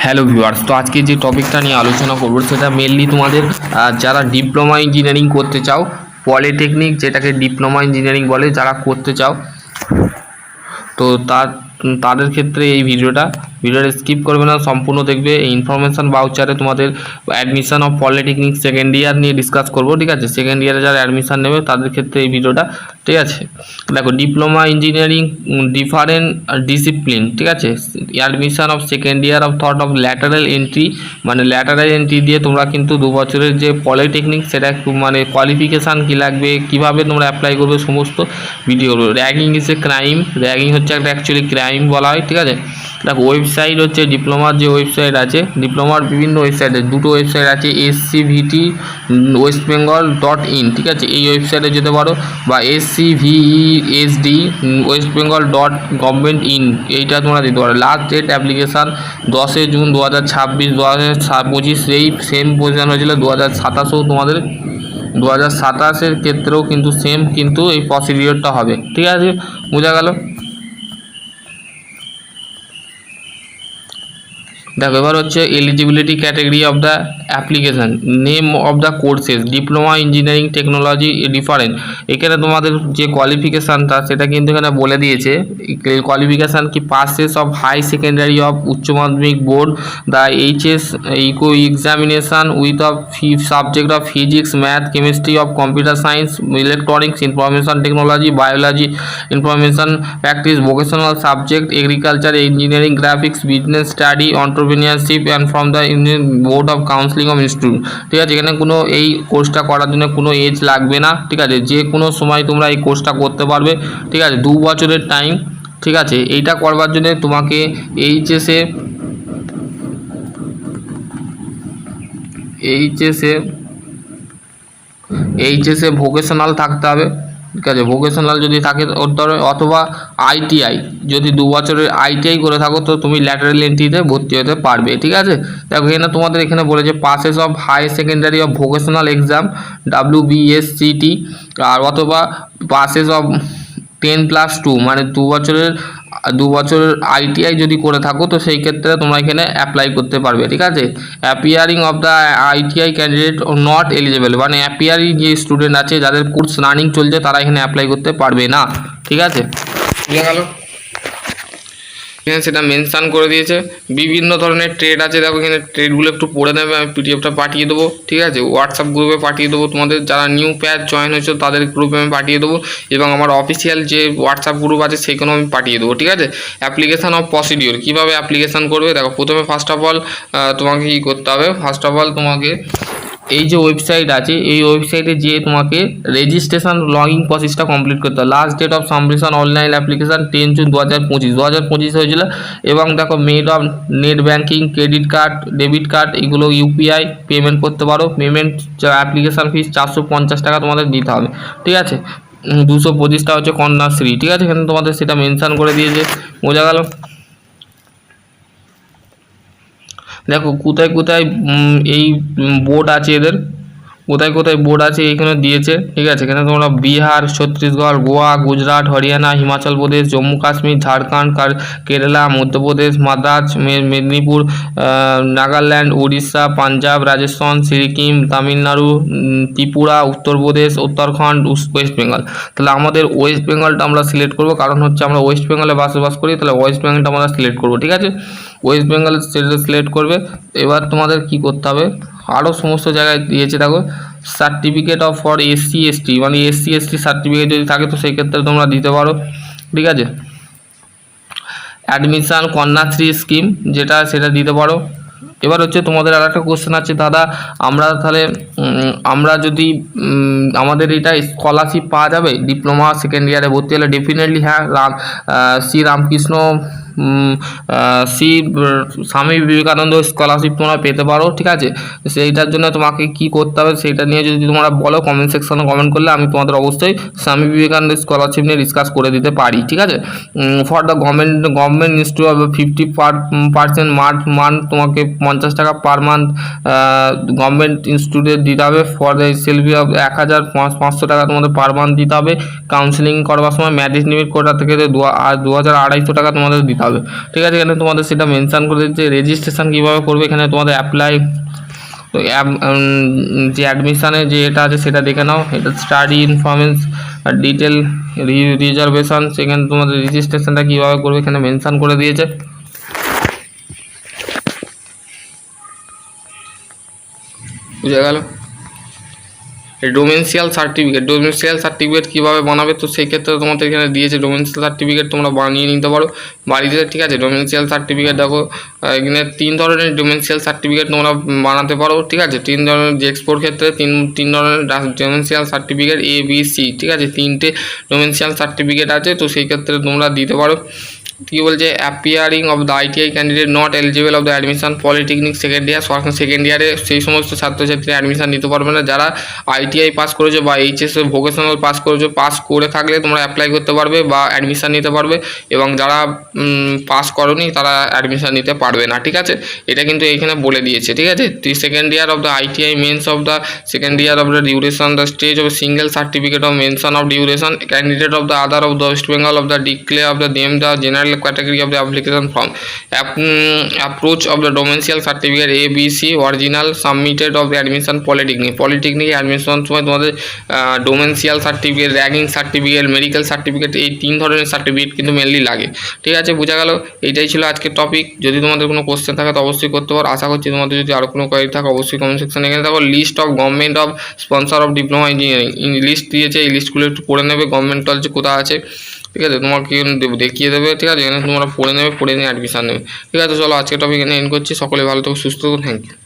Hello viewers, তো আজকে যে টপিকটা নিয়ে আলোচনা করব সেটা মেনলি তোমাদের যারা ডিপ্লোমা ইঞ্জিনিয়ারিং করতে চাও, পলিটেকনিক যেটাকে ডিপ্লোমা ইঞ্জিনিয়ারিং বলে, যারা করতে চাও তো তাদের ক্ষেত্রে এই ভিডিওটা স্কিপ করবে না, সম্পূর্ণ দেখবে। এই ইনফরমেশান ভাউচারে তোমাদের admission of polytechnic second year নিয়ে ডিসকাস করবো, ঠিক আছে। সেকেন্ড ইয়ারে যারা অ্যাডমিশন নেবে তাদের ক্ষেত্রে এই ভিডিওটা, ঠিক আছে। দেখো, ডিপ্লোমা ইঞ্জিনিয়ারিং ডিফারেন্ট ডিসিপ্লিন, ঠিক আছে। Admission of second year of thought of lateral entry, মানে ল্যাটারাল এন্ট্রি দিয়ে তোমরা কিন্তু 2 বছরের যে পলিটেকনিক সেটা মানে কোয়ালিফিকেশান কী লাগবে, কীভাবে তোমরা অ্যাপ্লাই করবে, সমস্ত video. Ragging is a crime, ragging হচ্ছে একটা অ্যাকচুয়ালি ক্রাইম বলা হয়, ঠিক আছে। দেখো, ওয়েবসাইট হচ্ছে ডিপ্লোমার যে ওয়েবসাইট আছে, ডিপ্লোমার বিভিন্ন ওয়েবসাইটে দুটো ওয়েবসাইট আছে, SCVT westbengal.in, ঠিক আছে। এই ওয়েবসাইটে যেতে পারো, বা SCVESD westbengal.government.in, এইটা তোমরা দিতে পারো। লাস্ট ডেট অ্যাপ্লিকেশান 10 জুন 2026, 2025 সেই সেম পজিশন হয়েছিল 2027, তোমাদের 2027 ক্ষেত্রেও কিন্তু সেম কিন্তু এই প্রসিডিওরটা হবে, ঠিক আছে। বোঝা গেল? দেখো, এবার হচ্ছে eligibility category of the application, name of the courses, diploma engineering technology different. এখানে তোমাদের যে কোয়ালিফিকেশানটা সেটা কিন্তু এখানে বলে দিয়েছে। কোয়ালিফিকেশান কি? Passes of high secondary of উচ্চ মাধ্যমিক বোর্ড, দ্য HS ইকো examination with of subject of physics, math, chemistry, of computer science, electronics, information technology, biology, information practice, vocational subject, agriculture, engineering, graphics, business study, entrepreneurship and from the Indian board of counselling of institute, ঠিক আছে। এখানে কোনো এই কোর্সটা করার জন্য কোনো age লাগবে না, ঠিক আছে। যে কোনো সময় তোমরা এই কোর্সটা করতে পারবে, ঠিক আছে। 2 বছরের টাইম, ঠিক আছে। এইটা করবার জন্য তোমাকে এইচএসে ভোকেশনাল থাকতে হবে, ঠিক আছে। ভোকেশনাল যদি থাকে অথবা ITI, যদি 2 বছরের ITI করে থাকো তো তুমি ল্যাটারাল এন্ট্রিতে ভর্তি হতে পারবে, ঠিক আছে। দেখো, এখানে তোমাদের এখানে বলেছে passes of high secondary of vocational exam WBSCT, আর অথবা পাসেস অফ 10+2, মানে 2 বছরের ITI যদি করে থাকো তো সেই ক্ষেত্রে তোমরা এখানে অ্যাপ্লাই করতে পারবে, ঠিক আছে। Appearing of the ITI candidate not eligible, মানে অ্যাপিয়ারিং যে স্টুডেন্ট আছে যাদের কোর্স রানিং চলছে তারা এখানে অ্যাপ্লাই করতে পারবে না, ঠিক আছে। বুঝে গেল? এখানে সেটা মেনশান করে দিয়েছে। বিভিন্ন ধরনের ট্রেড আছে, দেখো এখানে ট্রেডগুলো একটু পড়ে নেবে, আমি PDFটা পাঠিয়ে দেবো, ঠিক আছে। হোয়াটসঅ্যাপ গ্রুপে পাঠিয়ে দেবো, তোমাদের যারা নিউ প্যাচ জয়েন হয়েছে তাদের গ্রুপে আমি পাঠিয়ে দেবো, এবং আমার অফিসিয়াল যে হোয়াটসঅ্যাপ গ্রুপ আছে সেখানেও আমি পাঠিয়ে দেবো, ঠিক আছে। অ্যাপ্লিকেশান অফ প্রসিডিওর, কীভাবে অ্যাপ্লিকেশান করবে দেখো। প্রথমে ফার্স্ট অফ অল তোমাকে কী করতে হবে, তোমাকে এই যে ওয়েবসাইট আছে এই ওয়েবসাইটে যেয়ে তোমাকে রেজিস্ট্রেশন লগইন প্রসেসটা কমপ্লিট করতে হবে। Last date of submission online application 10 June 2025 হয়েছিল। এবং দেখো, mode of net banking, credit card, debit card, এগুলো UPI পেমেন্ট করতে পারো। পেমেন্ট অ্যাপ্লিকেশান ফিস 450 টাকা তোমাদের দিতে হবে, ঠিক আছে। 225টা হচ্ছে কন্যাশ্রী, ঠিক আছে। এখানে তোমাদের সেটা মেনশান করে দিয়েছে। বোঝা গেল? দেখো, কোথায় কোথায় এই বোর্ড আছে, এদের কোথায় কোথায় বোর্ড আছে এইখানে দিয়েছে, ঠিক আছে। এখানে তোমরা বিহার, ছত্তিশগড়, গোয়া, গুজরাট, হরিয়ানা, হিমাচল প্রদেশ, জম্মু কাশ্মীর, ঝাড়খণ্ড, কেরালা, মধ্যপ্রদেশ, মাদ্রাজ, মেদিনীপুর, নাগাল্যান্ড, উড়িষ্যা, পাঞ্জাব, রাজস্থান, সিকিম, তামিলনাড়ু, ত্রিপুরা, উত্তরপ্রদেশ, উত্তরাখণ্ড, ওয়েস্ট বেঙ্গল। তাহলে আমাদের ওয়েস্ট বেঙ্গলটা আমরা সিলেক্ট করবো, কারণ হচ্ছে আমরা ওয়েস্ট বেঙ্গলে বসবাস করি, তাহলে ওয়েস্ট বেঙ্গলটা আমরা সিলেক্ট করবো, ঠিক আছে। ওয়েস্ট বেঙ্গল সিলেক্ট করবে। এবার তোমাদের কি করতে হবে, আরও সমস্ত জায়গায় দিয়েছে, দেখো। সার্টিফিকেট অফ ফর SC/ST, মানে SC/ST সার্টিফিকেট যদি থাকে তো সেই ক্ষেত্রে তোমরা দিতে পারো, ঠিক আছে। অ্যাডমিশান কন্যাশ্রী স্কিম যেটা, সেটা দিতে পারো। এবার হচ্ছে তোমাদের আর একটা কোশ্চেন আছে, দাদা আমরা যদি আমাদের এটা স্কলারশিপ পাওয়া যাবে ডিপ্লোমা সেকেন্ড ইয়ারে ভর্তি হলে? ডেফিনেটলি হ্যাঁ। স্বামী বিবেকানন্দ স্কলারশিপ তোমরা পেতে পারো, ঠিক আছে। সেইটার জন্য তোমাকে কি করতে হবে সেইটা নিয়ে যদি তোমরা বলো কমেন্ট সেকশনে কমেন্ট করলে আমি তোমাদের অবশ্যই স্বামী বিবেকানন্দ স্কলারশিপ নিয়ে ডিসকাস করে দিতে পারি, ঠিক আছে। For the government institute 50% month তোমাকে 50 টাকা পার মান্থ গভর্নমেন্ট ইনস্টিটিউটে দিতে হবে। ফর দ্য সেলফি অফ 1500 টাকা তোমাদের পার মান্থ দিতে হবে। কাউন্সিলিং করবার সময় ম্যারিট নিমিট কোটা থেকে 2200 টাকা তোমাদের দিতে হবে, ঠিক আছে। এখানে তোমাদের সেটা মেনশান করে দিচ্ছে। রেজিস্ট্রেশন কীভাবে করবে, এখানে তোমাদের অ্যাপ্লাই তো যে অ্যাডমিশানে যে এটা আছে সেটা দেখে নাও। এটা স্টাডি ইনফরমেন্স ডিটেল রিজার্ভেশন, সেখানে তোমাদের রেজিস্ট্রেশনটা কীভাবে করবে এখানে মেনশান করে দিয়েছে। বুঝে গেল। ডোমেন্সিয়াল সার্টিফিকেট কীভাবে বানাবে, তো সেই ক্ষেত্রে তোমাদের এখানে দিয়েছে ডোমেন্সিয়াল সার্টিফিকেট তোমরা বানিয়ে নিতে পারো বাড়িতে, ঠিক আছে। ডোমেন্সিয়াল সার্টিফিকেট দেখো এখানে 3 ধরনের ডোমেন্সিয়াল সার্টিফিকেট তোমরা বানাতে পারো, ঠিক আছে। 3 ধরনের, যে এক্সপোর্ট ক্ষেত্রে তিন ধরনের ডোমেন্সিয়াল সার্টিফিকেট ABC, ঠিক আছে। 3টে ডোমেন্সিয়াল সার্টিফিকেট আছে, তো সেই ক্ষেত্রে তোমরা দিতে পারো। কী বলছে, appearing of the ITI candidate not eligible of the admission polytechnic second year, second ইয়ারে সেই সমস্ত ছাত্রছাত্রী অ্যাডমিশন নিতে পারবে না যারা ITI পাস করেছো বা HS ভোকেশনাল পাস করেছো। পাস করে থাকলে তোমরা অ্যাপ্লাই করতে পারবে বা অ্যাডমিশন নিতে পারবে, এবং যারা পাস করোনি তারা অ্যাডমিশন নিতে পারবে না, ঠিক আছে। এটা কিন্তু এইখানে বলে দিয়েছে, ঠিক আছে। Second year of the ITI men's of the second year of the duration the stage of single certificate of mention of duration candidate of the other of the West Bengal of the declare of the name the general category of the application form. Approach of the domicile certificate ABC original submitted of the admission polytechnic admission সময় তোমাদের domicile certificate, ragging certificate, medical certificate, এই 3 ধরনের certificate কিন্তু mainly লাগে, ঠিক আছে। বোঝা গেল। এইটাই ছিল আজকের টপিক। যদি তোমাদের কোনো কোশ্চেন থাকে তো অবশ্যই করতে পারো। আশা করছি তোমাদের যদি আরও কোনো কোয়ারি থাকে অবশ্যই কমেন্ট সেকশনে এখানে দেখো list of government of sponsor of diploma engineering list দিয়েছে। এই লিস্টগুলো একটু পড়ে নেবে, গভর্নমেন্ট কলেজ কোথায় আছে, ঠিক আছে। তোমাকে দেখিয়ে দেবে, ঠিক আছে। এখানে তোমরা পড়ে নেবে, পড়ে নিয়ে অ্যাডমিশন নেবে, ঠিক আছে। চলো আজকের টপিক এখানে এন্ড করছি। সকলে ভালো থাকো, সুস্থ থাকো, থ্যাংক ইউ।